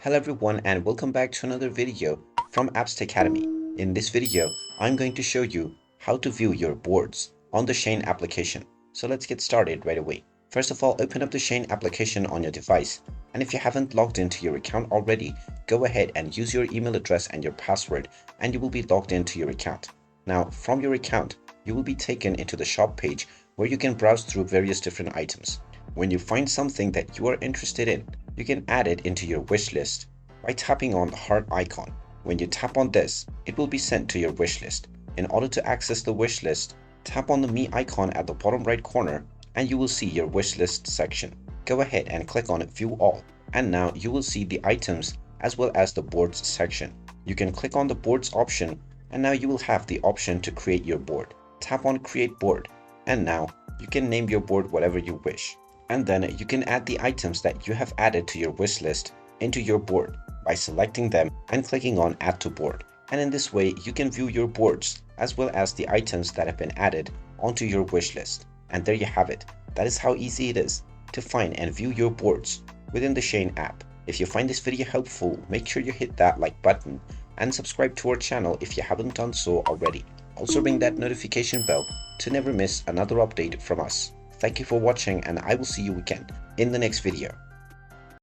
Hello everyone and welcome back to another video from Apps Academy. In this video, I'm going to show you how to view your boards on the Shein application. So let's get started right away. First of all, open up the Shein application on your device. And if you haven't logged into your account already, go ahead and use your email address and your password and you will be logged into your account. Now, from your account, you will be taken into the shop page where you can browse through various different items. When you find something that you are interested in, you can add it into your wish list by tapping on the heart icon. When you tap on this, it will be sent to your wish list. In order to access the wish list, tap on the Me icon at the bottom right corner and you will see your wish list section. Go ahead and click on View All, and now you will see the items as well as the boards section. You can click on the boards option and now you will have the option to create your board. Tap on Create Board and now you can name your board whatever you wish. And then you can add the items that you have added to your wish list into your board by selecting them and clicking on Add to Board. And in this way, you can view your boards as well as the items that have been added onto your wish list. And there you have it. That is how easy it is to find and view your boards within the Shein app. If you find this video helpful, make sure you hit that like button and subscribe to our channel if you haven't done so already. Also ring that notification bell to never miss another update from us. Thank you for watching and I will see you again in the next video.